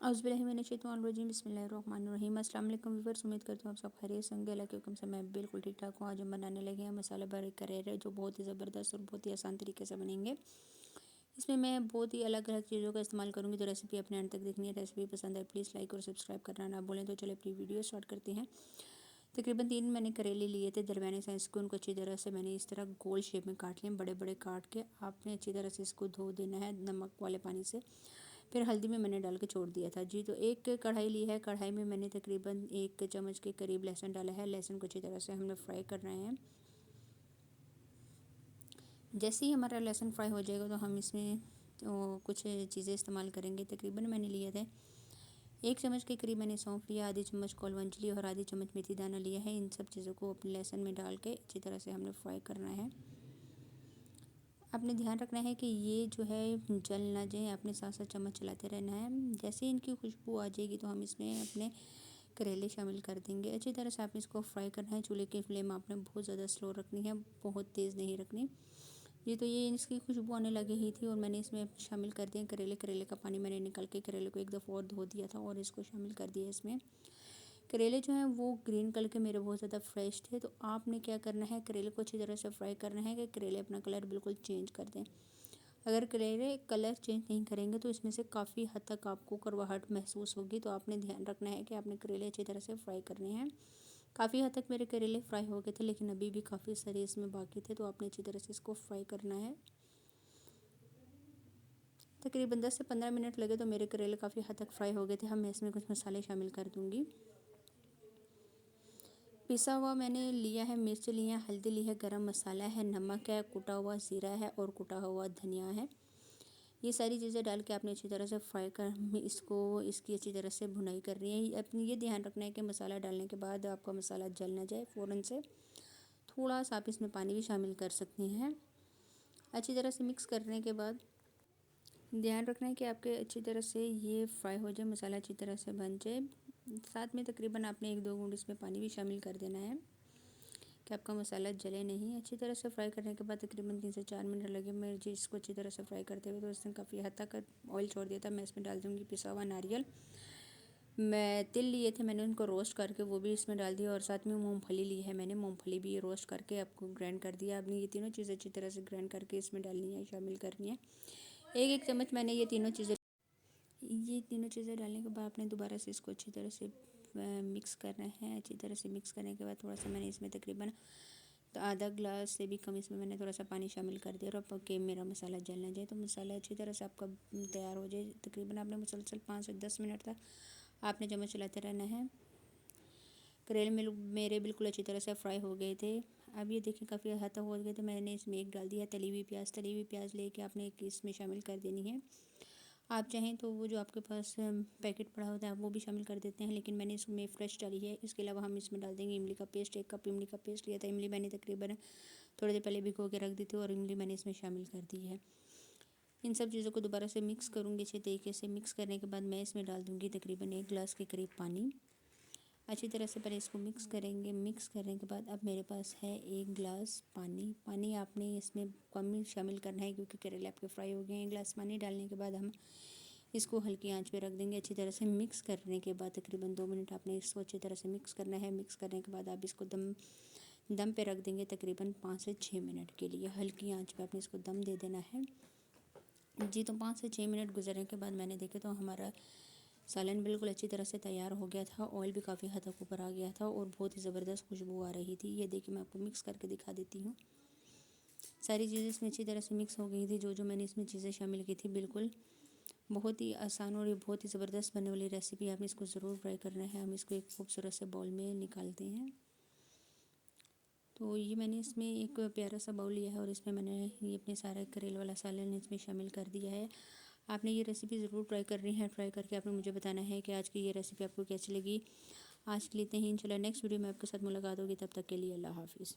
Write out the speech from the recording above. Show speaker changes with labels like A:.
A: औज़ुबिल्लाहिमिनश्शैतानिर्रजीम बिस्मिल्लाहिर्रहमानिर्रहीम। अस्सलाम वालेकुम व्यूअर्स, उम्मीद करती हूँ आप सब खैरियत से होंगे। अल्लाह के हुक्म से मैं बिल्कुल ठीक ठाक हूँ। आज हम बनाने लगे हैं मसाला भरे करेले, जो बहुत ही ज़बरदस्त और बहुत ही आसान तरीके से बनेंगे। इसमें मैं बहुत ही अलग अलग चीज़ों का इस्तेमाल करूँगी, तो रेसिपी अपने अंत तक देखनी है। रेसिपी पसंद है प्लीज़ लाइक और सब्सक्राइब करना ना भूलें। तो चलिए अपनी वीडियो स्टार्ट करते हैं। तकरीबन 3 मैंने करेले लिए थे दरमियाने साइज़ के। उनको अच्छी तरह से मैंने इस तरह गोल शेप में काट लिए, बड़े बड़े काट के आपने अच्छी तरह से इसको धो देना है नमक वाले पानी से। फिर हल्दी में मैंने डाल के छोड़ दिया था जी। तो एक कढ़ाई ली है, कढ़ाई में मैंने तकरीबन 1 चम्मच के करीब लहसुन डाला है। लहसुन को अच्छी तरह से हमने फ्राई करना है। जैसे ही हमारा लहसुन फ्राई हो जाएगा तो हम इसमें तो कुछ चीज़ें इस्तेमाल करेंगे। तकरीबन मैंने लिए थे 1 चम्मच के करीब मैंने सौंफ लिया, आधी चम्मच कौलवंज और आधी चम्मच मेथी दाना लिया है। इन सब चीज़ों को अपने लहसुन में डाल के अच्छी तरह से हमने फ्राई करना है। आपने ध्यान रखना है कि ये जो है जल ना जाए, आपने साथ साथ चम्मच चलाते रहना है। जैसे इनकी खुशबू आ जाएगी तो हम इसमें अपने करेले शामिल कर देंगे। अच्छी तरह से आपने इसको फ्राई करना है। चूल्हे की फ्लेम आपने बहुत ज़्यादा स्लो रखनी है, बहुत तेज़ नहीं रखनी। ये तो ये इसकी खुशबू आने लगी ही थी और मैंने इसमें शामिल कर दिया करेले। करेले का पानी मैंने निकाल के करेले को एक दफ़ा और धो दिया था और इसको शामिल कर दिया इसमें। करेले जो हैं वो ग्रीन कलर के मेरे बहुत ज़्यादा फ्रेश थे, तो आपने क्या करना है, करेले को अच्छी तरह से फ्राई करना है कि करेले अपना कलर बिल्कुल चेंज कर दें। अगर करेले कलर चेंज नहीं करेंगे तो इसमें से काफ़ी हद तक आपको कड़वाहट महसूस होगी। तो आपने ध्यान रखना है कि आपने करेले अच्छी तरह से फ्राई करने हैं। काफ़ी हद तक मेरे करेले फ्राई हो गए थे, लेकिन अभी भी काफ़ी सारे इसमें बाकी थे, तो आपने अच्छी तरह से इसको फ्राई करना है। तकरीबन 10 से 15 मिनट लगे तो मेरे करेले काफ़ी हद तक फ्राई हो गए थे। हम मैं इसमें कुछ मसाले शामिल कर दूँगी। पिसा हुआ मैंने लिया है, मिर्च ली है, हल्दी ली है, गरम मसाला है, नमक है, कुटा हुआ ज़ीरा है और कुटा हुआ धनिया है। ये सारी चीज़ें डाल के आपने अच्छी तरह से फ्राई कर इसकी अच्छी तरह से भुनाई करनी है। अपनी ये ध्यान रखना है कि मसाला डालने के बाद आपका मसाला जल ना जाए फ़ौरन से। थोड़ा सा आप इसमें पानी भी शामिल कर सकती हैं। अच्छी तरह से मिक्स करने के बाद ध्यान रखना है कि आपके अच्छी तरह से ये फ्राई हो जाए, मसाला अच्छी तरह से बन जाए। साथ में तकरीबन आपने 1-2 बूंद इसमें पानी भी शामिल कर देना है कि आपका मसाला जले नहीं। अच्छी तरह से फ्राई करने के बाद तकरीबन 3 से 4 मिनट लगे मुझे इसको अच्छी तरह से फ्राई करते हुए। तो इसने काफ़ी हद तक ऑयल छोड़ दिया था। मैं इसमें डाल दूँगी पिसा हुआ नारियल। मैं तिल लिए थे, मैंने उनको रोस्ट करके वो भी इसमें डाल दिया और साथ में मूँगफली ली है मैंने, मूँगफली भी रोस्ट करके आपको ग्राइंड कर दिया। आपने ये तीनों चीज़ें अच्छी तरह से ग्राइंड करके इसमें डालनी है, शामिल करनी है। 1-1 चम्मच मैंने ये तीनों चीज़ें डालने के बाद आपने दोबारा से इसको अच्छी तरह से मिक्स करना है। अच्छी तरह से मिक्स करने के बाद थोड़ा सा मैंने इसमें तकरीबन तो आधा ग्लास से भी कम इसमें मैंने थोड़ा सा पानी शामिल कर दिया। और कि मेरा मसाला जल ना जाए, तो मसाला अच्छी तरह से आपका तैयार हो जाए। तकरीबन आपने मुसलसल 5 से 10 मिनट तक आपने चम्मच चलाते रहना है। करेले में मेरे बिल्कुल अच्छी तरह से फ्राई हो गए थे। अब ये देखिए काफ़ी हद तक हो गए, तो मैंने इसमें एक डाल दिया तली हुई प्याज लेके आपने एक इसमें शामिल कर देनी है। आप चाहें तो वो जो आपके पास पैकेट पड़ा होता है आप वो भी शामिल कर देते हैं, लेकिन मैंने इसमें फ़्रेश डाली है। इसके अलावा हम इसमें डाल देंगे इमली का पेस्ट। 1 कप इमली का पेस्ट लिया था। इमली मैंने तकरीबन थोड़ी देर पहले भिगो के रख दी थी और इमली मैंने इसमें शामिल कर दी है। इन सब चीज़ों को दोबारा से मिक्स करूँगी अच्छे तरीके से। मिक्स करने के बाद मैं इसमें डाल दूँगी तकरीबन 1 गिलास के करीब पानी। अच्छी तरह से पहले इसको मिक्स करेंगे। मिक्स करने के बाद अब मेरे पास है 1 गिलास पानी। पानी आपने इसमें कम ही शामिल करना है क्योंकि करेले आपके फ्राई हो गए हैं। 1 गिलास पानी डालने के बाद हम इसको हल्की आंच पे रख देंगे। अच्छी तरह से मिक्स करने के बाद तकरीबन 2 मिनट आपने इसको अच्छी तरह से मिक्स करना है। मिक्स करने के बाद आप इसको दम पे रख देंगे तकरीबन 5 से 6 मिनट के लिए। हल्की आंच पे आपने इसको दम दे देना है जी। तो 5 से 6 मिनट गुजरने के बाद मैंने देखा तो हमारा सालन बिल्कुल अच्छी तरह से तैयार हो गया था। ऑयल भी काफ़ी हद तक ऊपर आ गया था और बहुत ही ज़बरदस्त खुशबू आ रही थी। ये देखिए मैं आपको मिक्स करके दिखा देती हूँ। सारी चीज़ें इसमें अच्छी तरह से मिक्स हो गई थी, जो मैंने इसमें चीज़ें शामिल की थी। बिल्कुल बहुत ही आसान और ये बहुत ही ज़बरदस्त बनने वाली रेसिपी, आपने इसको ज़रूर ट्राई करना है। हम इसको एक खूबसूरत से बाउल में निकालते हैं। तो ये मैंने इसमें एक प्यारा सा बाउल लिया है और इसमें मैंने ये अपने सारा करेल वाला सालन इसमें शामिल कर दिया है। आपने ये रेसिपी ज़रूर ट्राई करनी है। ट्राई करके आपने मुझे बताना है कि आज की ये रेसिपी आपको कैसी लगी। आज के लिए इतना ही, इंशाल्लाह नेक्स्ट वीडियो में आपके साथ मुलाकात होगी। तब तक के लिए अल्लाह हाफ़िज़।